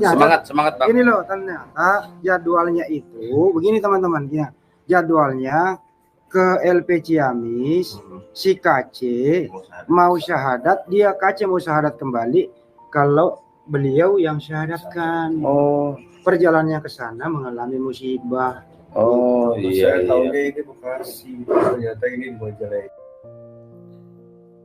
Semangat, semangat Bang. Ini loh, ternyata jadwalnya itu begini teman-teman ya. Jadwalnya ke LP Ciamis, si KC mau syahadat, dia KC mau syahadat kembali kalau beliau yang syahadatkan. Oh, perjalanannya ke sana mengalami musibah. oh iya. Tahunya ini Bekasi, ternyata ini di Majalengka.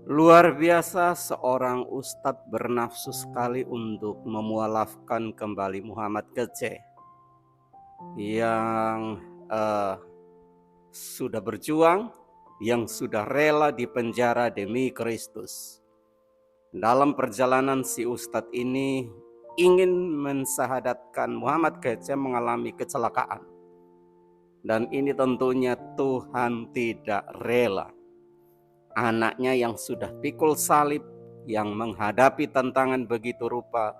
Luar biasa, seorang ustadz bernafsu sekali untuk memualafkan kembali Muhammad Kece yang sudah berjuang, yang sudah rela dipenjara demi Kristus. Dalam perjalanan si ustadz ini ingin mensyahadatkan Muhammad Kece mengalami kecelakaan. Dan ini tentunya Tuhan tidak rela. Anaknya yang sudah pikul salib, yang menghadapi tantangan begitu rupa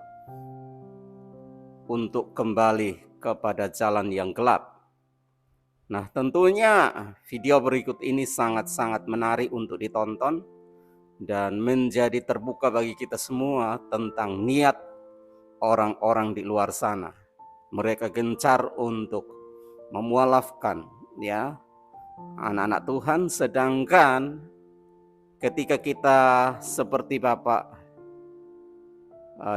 untuk kembali kepada jalan yang gelap. Nah, tentunya video berikut ini sangat-sangat menarik untuk ditonton dan menjadi terbuka bagi kita semua tentang niat orang-orang di luar sana. Mereka gencar untuk memualafkan ya anak-anak Tuhan, sedangkan ketika kita seperti Bapak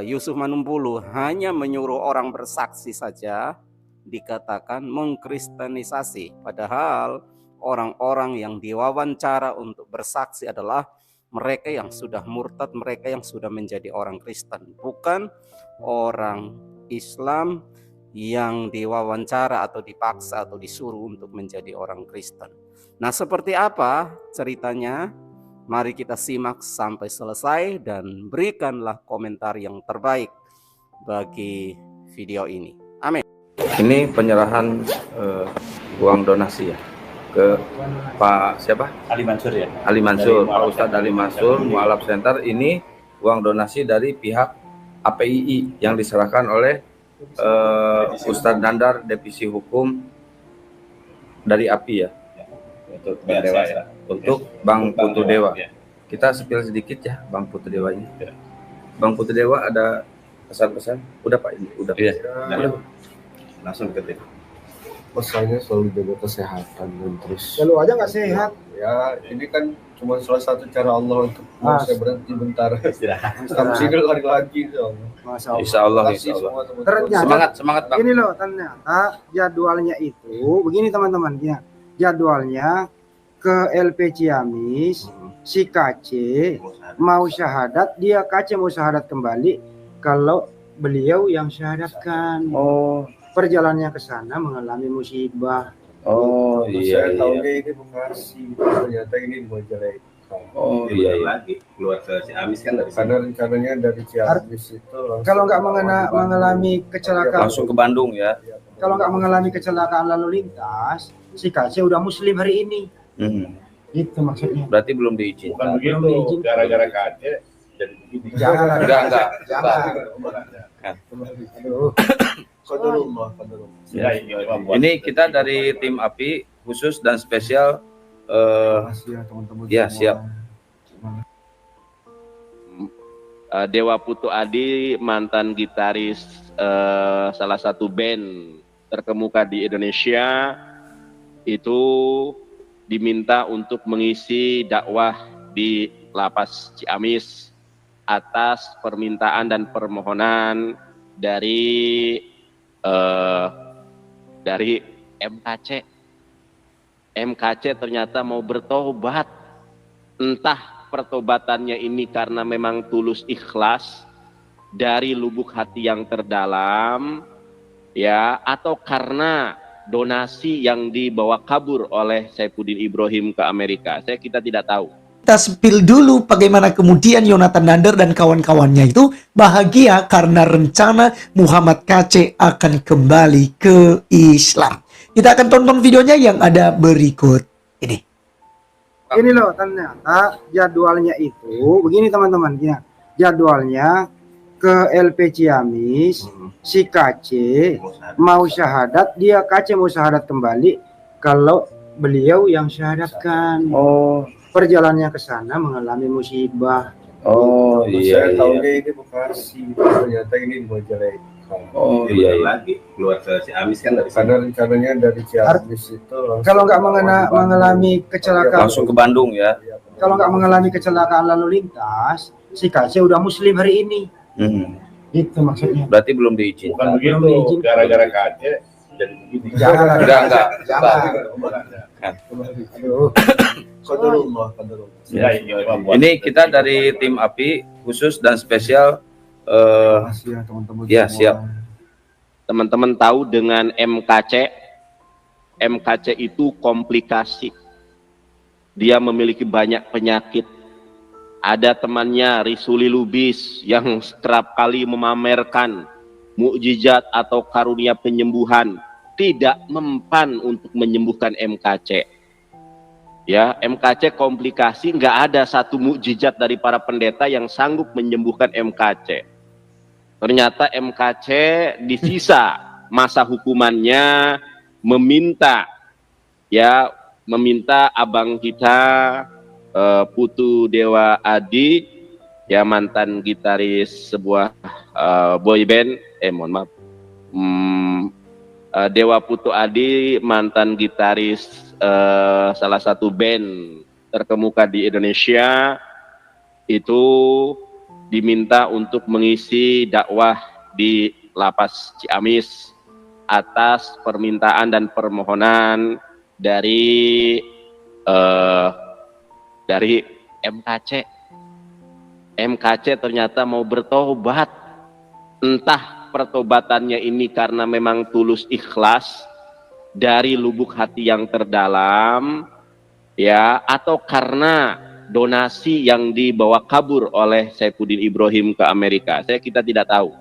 Yusuf Manumpulu hanya menyuruh orang bersaksi saja, dikatakan mengkristenisasi. Padahal orang-orang yang diwawancara untuk bersaksi adalah mereka yang sudah murtad, mereka yang sudah menjadi orang Kristen, bukan orang Islam yang diwawancara atau dipaksa atau disuruh untuk menjadi orang Kristen. Nah, seperti apa ceritanya? Mari kita simak sampai selesai dan berikanlah komentar yang terbaik bagi video ini. Amin. Ini penyerahan uang donasi ya ke Pak siapa? Ali Mansur ya. Ali Mansur, Pak Ustadz Ali Mansur, Mualaf Center. Ini uang donasi dari pihak APII yang diserahkan oleh Ustadz Dandar, Divisi Hukum dari API ya. Untuk Bang Dewa ya. Untuk Bang Putu Dewa. Kita spill sedikit ya Bang Putu Dewa ini. Bang Putu Dewa ada pesan-pesan? Udah Pak ini, udah. Iya. Udah. Langsung ke tim. Pesannya selalu jaga kesehatan dan terus. Selalu aja nggak sehat. Ya, ini kan cuma salah satu cara Allah untuk saya berhenti bentar. Istirahat. Habis ini lagi Masya Allah. Insya Allah. Ternyata Semangat Bang. ini loh, ternyata jadwalnya itu begini teman-teman ya. Jadwalnya ke LP Ciamis, si KC mau syahadat, dia KC mau syahadat kembali kalau beliau yang syahadatkan. Oh, perjalanannya ke sana mengalami musibah. oh iya. Tahunya ini Bekasi, ternyata ini di Majalengka. Oh iya. Lagi keluar ke Ciamis kan dari Karena rencananya dari Ciamis itu Kalau nggak mengalami kecelakaan, Langsung ke Bandung ya. kalau nggak mengalami kecelakaan lalu lintas, si KC udah muslim hari ini. Itu maksudnya. Berarti belum diizinkan. Bukan begitu, gara-gara kaget jadi begini. Jangan. Enggak. Aduh. Qadarullah. Ya, Ini kita dari tim API khusus dan spesial. Makasih ya teman-teman. Ya, siap. Dewa Putu Adi, mantan gitaris salah satu band terkemuka di Indonesia, itu diminta untuk mengisi dakwah di Lapas Ciamis atas permintaan dan permohonan dari MKC. MKC ternyata mau bertobat. Entah pertobatannya ini karena memang tulus ikhlas dari lubuk hati yang terdalam, ya, atau karena donasi yang dibawa kabur oleh Saifuddin Ibrahim ke Amerika. Kita tidak tahu. Kita spill dulu bagaimana kemudian Yonatan Dandar dan kawan-kawannya itu bahagia karena rencana Muhammad KC akan kembali ke Islam. Kita akan tonton videonya yang ada berikut ini. Ini loh, ternyata jadwalnya itu begini teman-teman ya. Jadwalnya ke LP Ciamis, si KC mau syahadat, dia KC mau syahadat kembali kalau beliau yang syahadatkan. Oh, perjalanannya ke sana mengalami musibah. oh iya. Tahunya ini Bekasi, ternyata ini di Majalengka. Oh Dia iya bentar iya. lagi keluar ke Ciamis kan dari Karena sana. rencananya dari Ciamis itu Kalau nggak mengalami kecelakaan, Langsung ke Bandung ya. kalau nggak mengalami kecelakaan lalu lintas, si KC udah muslim hari ini. Itu maksudnya. Berarti belum Bukan diizinkan. begitu, diizinkan. gara-gara KC jadi begini. Jangan, Enggak. jangan. Aduh. Qadarullah. Ya, ini memang buat- Ini kita dari tim API khusus dan spesial Makasih ya teman-teman ya, semua. siap. Teman-teman tahu dengan MKC itu komplikasi. Dia memiliki banyak penyakit. Ada temannya Risuli Lubis yang kerap kali memamerkan mukjizat atau karunia penyembuhan, tidak mempan untuk menyembuhkan MKC. Ya, MKC komplikasi, nggak ada satu mukjizat dari para pendeta yang sanggup menyembuhkan MKC. Ternyata MKC di sisa masa hukumannya meminta abang kita Putu Dewa Adi, ya mantan gitaris sebuah boy band, Dewa Putu Adi, mantan gitaris salah satu band terkemuka di Indonesia, itu diminta untuk mengisi dakwah di Lapas Ciamis atas permintaan dan permohonan dari MKC. MKC ternyata mau bertobat. Entah pertobatannya ini karena memang tulus ikhlas dari lubuk hati yang terdalam, ya, atau karena donasi yang dibawa kabur oleh Saifuddin Ibrahim ke Amerika. Kita tidak tahu.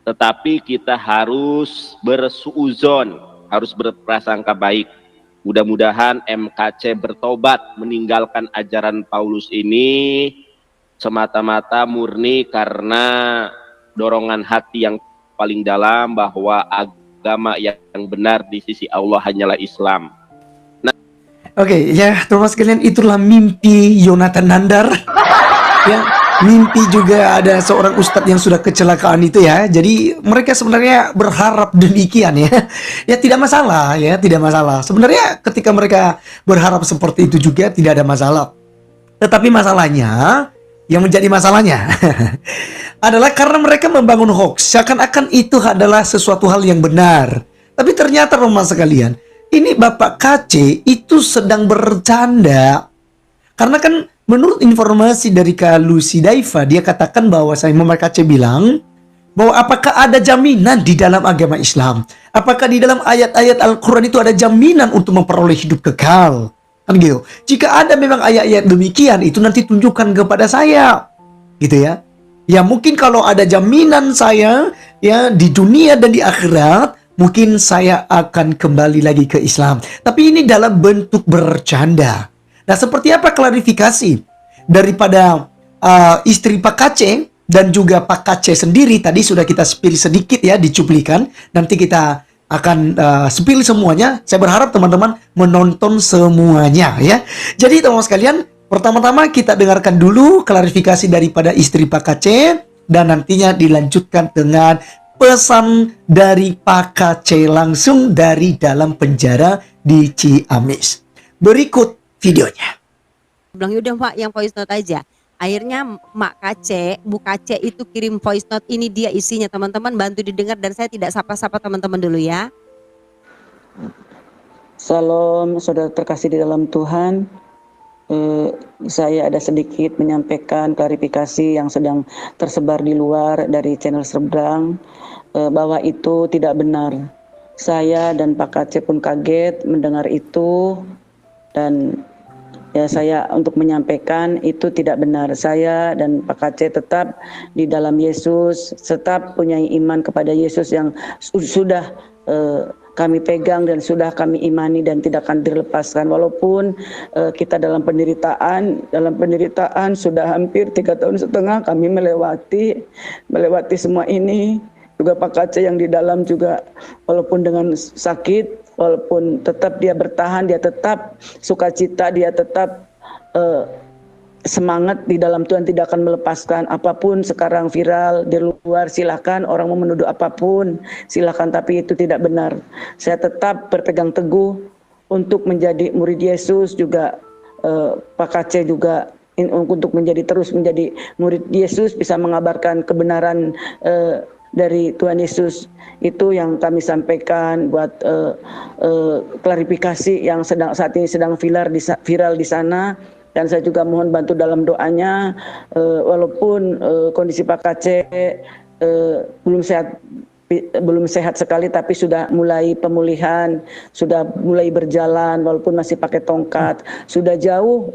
Tetapi kita harus bersuuzon, harus berprasangka baik. Mudah-mudahan MKC bertobat meninggalkan ajaran Paulus ini semata-mata murni karena dorongan hati yang paling dalam bahwa agama yang benar di sisi Allah hanyalah Islam. Oke, ya teman-teman sekalian, itulah mimpi Yonatan Nandar. Ya, mimpi juga ada seorang ustadz yang sudah kecelakaan itu ya. Jadi mereka sebenarnya berharap demikian ya. Ya tidak masalah ya, tidak masalah. Sebenarnya ketika mereka berharap seperti itu juga tidak ada masalah. Tetapi masalahnya, yang menjadi masalahnya adalah karena mereka membangun hoax, seakan-akan itu adalah sesuatu hal yang benar. Tapi ternyata teman-teman sekalian, ini Bapak KC itu sedang bercanda. Karena kan menurut informasi dari Kak Lucy Daifa, dia katakan bahwa Muhammad KC bilang bahwa apakah ada jaminan di dalam agama Islam? Apakah di dalam ayat-ayat Al-Quran itu ada jaminan untuk memperoleh hidup kekal? Kan gitu. Jika ada memang ayat-ayat demikian, itu nanti tunjukkan kepada saya. Gitu ya. Ya mungkin kalau ada jaminan saya ya di dunia dan di akhirat, mungkin saya akan kembali lagi ke Islam. Tapi ini dalam bentuk bercanda. Nah, seperti apa klarifikasi daripada istri Pak KC dan juga Pak KC sendiri? Tadi sudah kita spill sedikit ya di cuplikan. Nanti kita akan spill semuanya. Saya berharap teman-teman menonton semuanya ya. Jadi teman-teman sekalian, pertama-tama kita dengarkan dulu klarifikasi daripada istri Pak KC dan nantinya dilanjutkan dengan pesan dari Pak KC langsung dari dalam penjara di Ciamis. Berikut videonya. Bilang yaudah Pak, yang voice note aja. Akhirnya Mak KC, Bu KC itu kirim voice note, ini dia isinya, teman-teman bantu didengar dan saya tidak sapa-sapa teman-teman dulu ya. Salam saudara terkasih di dalam Tuhan. Saya ada sedikit menyampaikan klarifikasi yang sedang tersebar di luar dari channel Seberang, bahwa itu tidak benar. Saya dan Pak KC pun kaget mendengar itu, dan ya saya untuk menyampaikan itu tidak benar. Saya dan Pak KC tetap di dalam Yesus, tetap punya iman kepada Yesus yang sudah kami pegang dan sudah kami imani dan tidak akan dilepaskan. Walaupun kita dalam penderitaan sudah hampir 3,5 tahun kami melewati semua ini. Juga Pak KC yang di dalam juga walaupun dengan sakit, walaupun tetap dia bertahan, dia tetap sukacita, dia tetap semangat di dalam Tuhan tidak akan melepaskan. Apapun sekarang viral di luar, silakan orang mau menuduh apapun, silakan, tapi itu tidak benar. Saya tetap berpegang teguh untuk menjadi murid Yesus, juga Pak Kace juga untuk terus menjadi murid Yesus, bisa mengabarkan kebenaran dari Tuhan Yesus. Itu yang kami sampaikan buat klarifikasi yang saat ini sedang viral di sana. Dan saya juga mohon bantu dalam doanya, walaupun kondisi Pak Kace belum sehat sekali, tapi sudah mulai pemulihan, sudah mulai berjalan walaupun masih pakai tongkat. Sudah jauh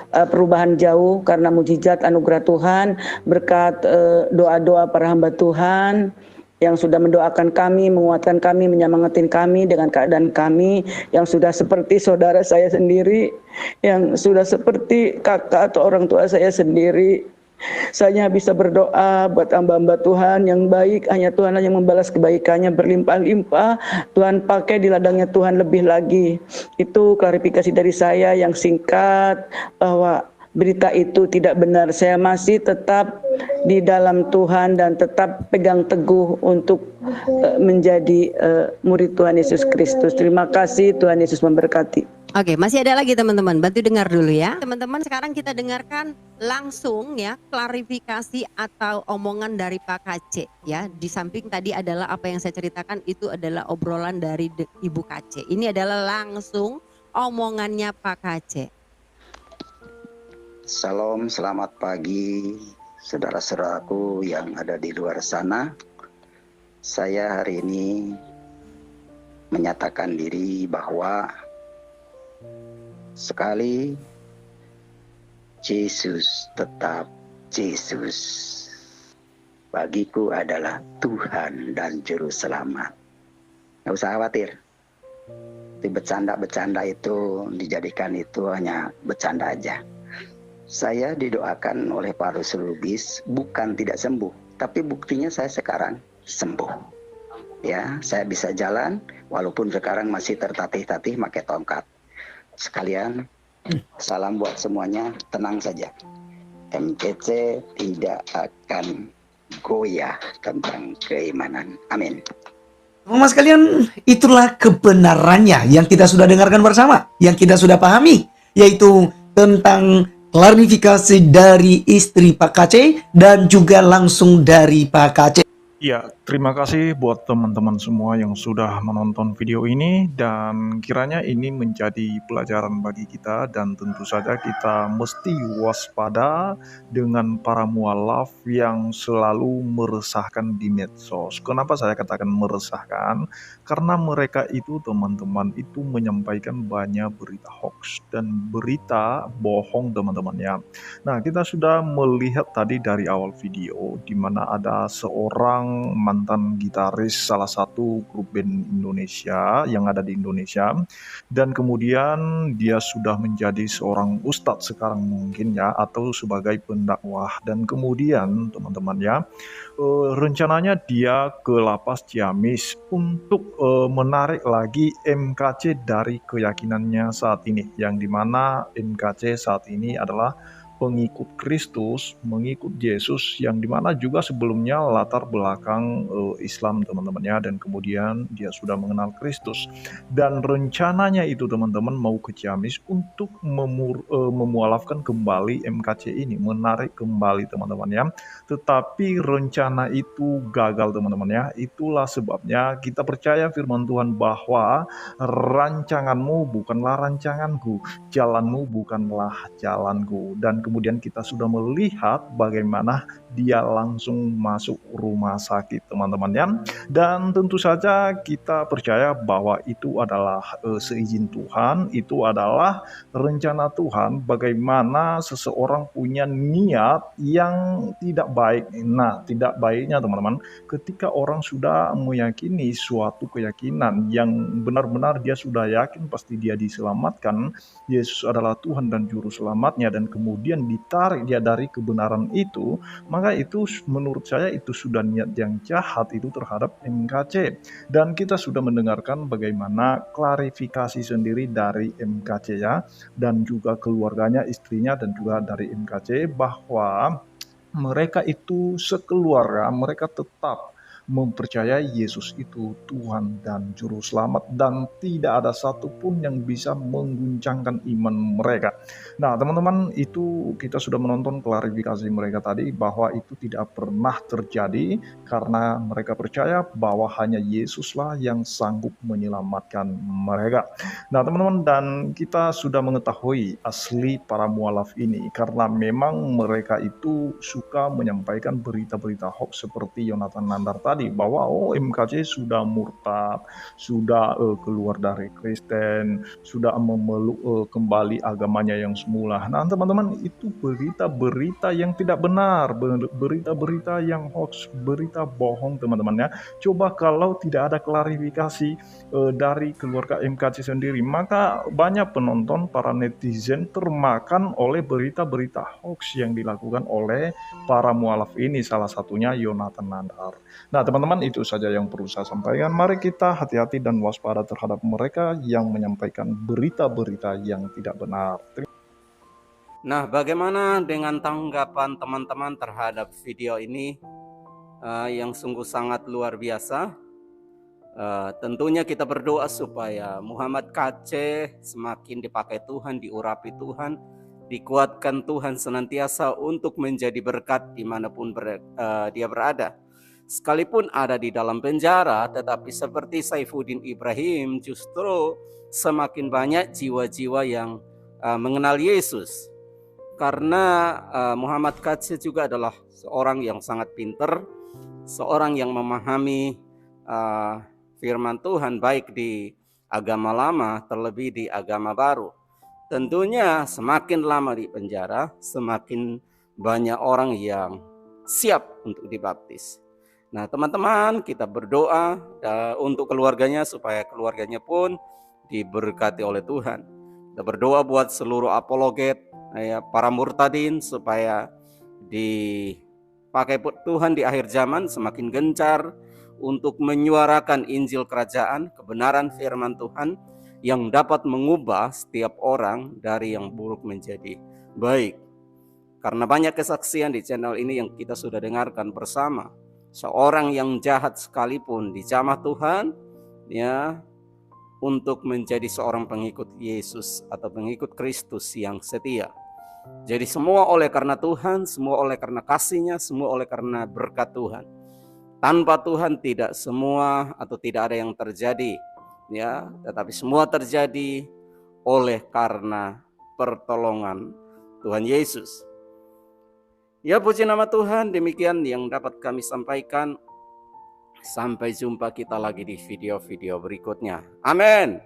perubahan jauh karena mujizat anugerah Tuhan, berkat doa-doa para hamba Tuhan yang sudah mendoakan kami, menguatkan kami, menyemangatin kami dengan keadaan kami yang sudah seperti saudara saya sendiri, yang sudah seperti kakak atau orang tua saya sendiri. Saya bisa berdoa buat hamba-hamba Tuhan yang baik, hanya Tuhan yang membalas kebaikannya berlimpah-limpah. Tuhan pakai di ladangnya Tuhan lebih lagi. Itu klarifikasi dari saya yang singkat, bahwa berita itu tidak benar. Saya masih tetap di dalam Tuhan dan tetap pegang teguh untuk menjadi murid Tuhan Yesus Kristus. Terima kasih, Tuhan Yesus memberkati. Oke, masih ada lagi teman-teman, bantu dengar dulu ya. Teman-teman, sekarang kita dengarkan langsung ya klarifikasi atau omongan dari Pak Kace ya. Di samping tadi adalah apa yang saya ceritakan, itu adalah obrolan dari Ibu Kace. Ini adalah langsung omongannya Pak Kace. Salam, selamat pagi saudara-saudaraku yang ada di luar sana. Saya hari ini menyatakan diri bahwa sekali Yesus tetap Yesus, bagiku adalah Tuhan dan Juru Selamat. Nggak usah khawatir. Bercanda-bercanda itu dijadikan itu hanya bercanda aja. Saya didoakan oleh Pak Rasul Lubis bukan tidak sembuh, tapi buktinya saya sekarang sembuh. Ya, saya bisa jalan walaupun sekarang masih tertatih-tatih pakai tongkat. Sekalian, salam buat semuanya, tenang saja. MKC tidak akan goyah tentang keimanan. Amin. Teman-teman sekalian, itulah kebenarannya yang kita sudah dengarkan bersama, yang kita sudah pahami, yaitu tentang klarifikasi dari istri Pak Kace dan juga langsung dari Pak Kace. Ya, terima kasih buat teman-teman semua yang sudah menonton video ini, dan kiranya ini menjadi pelajaran bagi kita, dan tentu saja kita mesti waspada dengan para mualaf yang selalu meresahkan di medsos. Kenapa saya katakan meresahkan? Karena mereka itu, teman-teman, itu menyampaikan banyak berita hoax dan berita bohong, teman-teman ya. Nah, kita sudah melihat tadi dari awal video di mana ada seorang mantan gitaris salah satu grup band Indonesia yang ada di Indonesia, dan kemudian dia sudah menjadi seorang ustadz sekarang mungkin ya, atau sebagai pendakwah, dan kemudian teman-teman ya, rencananya dia ke Lapas Ciamis untuk menarik lagi MKC dari keyakinannya saat ini, yang dimana MKC saat ini adalah pengikut Kristus, mengikut Yesus, yang dimana juga sebelumnya latar belakang Islam, teman-teman ya, dan kemudian dia sudah mengenal Kristus, dan rencananya itu teman-teman mau ke Ciamis untuk memualafkan kembali MKC ini, menarik kembali teman-teman ya, tetapi rencana itu gagal teman-teman ya. Itulah sebabnya kita percaya firman Tuhan bahwa rancanganmu bukanlah rancanganku, jalanmu bukanlah jalanku, dan kemudian kita sudah melihat bagaimana dia langsung masuk rumah sakit teman-teman ya. Dan tentu saja kita percaya bahwa itu adalah seizin Tuhan, itu adalah rencana Tuhan bagaimana seseorang punya niat yang tidak baik. Nah, tidak baiknya teman-teman, ketika orang sudah meyakini suatu keyakinan yang benar-benar dia sudah yakin pasti dia diselamatkan, Yesus adalah Tuhan dan Juru Selamatnya, dan kemudian kemudian ditarik dia dari kebenaran itu, maka itu menurut saya itu sudah niat yang jahat itu terhadap MKC. Dan kita sudah mendengarkan bagaimana klarifikasi sendiri dari MKC ya, dan juga keluarganya, istrinya dan juga dari MKC, bahwa mereka itu sekeluarga, mereka tetap mempercayai Yesus itu Tuhan dan Juru Selamat, dan tidak ada satupun yang bisa mengguncangkan iman mereka. Nah teman-teman, itu kita sudah menonton klarifikasi mereka tadi bahwa itu tidak pernah terjadi karena mereka percaya bahwa hanya Yesuslah yang sanggup menyelamatkan mereka. Nah teman-teman, dan kita sudah mengetahui asli para mualaf ini karena memang mereka itu suka menyampaikan berita-berita hoax seperti Yonatan Nandar tadi, bahwa MKC sudah murtad, sudah keluar dari Kristen, sudah memeluk kembali agamanya yang semula. Nah teman-teman, itu berita-berita yang tidak benar, berita-berita yang hoax, berita bohong teman-teman ya. Coba kalau tidak ada klarifikasi dari keluarga MKC sendiri, maka banyak penonton, para netizen termakan oleh berita-berita hoax yang dilakukan oleh para mualaf ini, salah satunya Yonatan Nandar. Nah teman-teman, itu saja yang perlu saya sampaikan. Mari kita hati-hati dan waspada terhadap mereka yang menyampaikan berita-berita yang tidak benar. Nah, bagaimana dengan tanggapan teman-teman terhadap video ini yang sungguh sangat luar biasa? Tentunya kita berdoa supaya Muhammad KC semakin dipakai Tuhan, diurapi Tuhan, dikuatkan Tuhan senantiasa untuk menjadi berkat dimanapun dia berada. Sekalipun ada di dalam penjara, tetapi seperti Saifuddin Ibrahim, justru semakin banyak jiwa-jiwa yang mengenal Yesus. Karena Muhammad KC juga adalah seorang yang sangat pintar, seorang yang memahami firman Tuhan baik di agama lama terlebih di agama baru. Tentunya semakin lama di penjara, semakin banyak orang yang siap untuk dibaptis. Nah teman-teman, kita berdoa untuk keluarganya supaya keluarganya pun diberkati oleh Tuhan. Kita berdoa buat seluruh apologet, para murtadin, supaya dipakai Tuhan di akhir zaman semakin gencar untuk menyuarakan Injil Kerajaan, kebenaran firman Tuhan yang dapat mengubah setiap orang dari yang buruk menjadi baik. Karena banyak kesaksian di channel ini yang kita sudah dengarkan bersama. Seorang yang jahat sekalipun dijamah Tuhan ya untuk menjadi seorang pengikut Yesus atau pengikut Kristus yang setia. Jadi semua oleh karena Tuhan, semua oleh karena kasih-Nya, semua oleh karena berkat Tuhan. Tanpa Tuhan tidak semua atau tidak ada yang terjadi ya, tetapi semua terjadi oleh karena pertolongan Tuhan Yesus. Ya puji nama Tuhan, demikian yang dapat kami sampaikan. Sampai jumpa kita lagi di video-video berikutnya. Amin.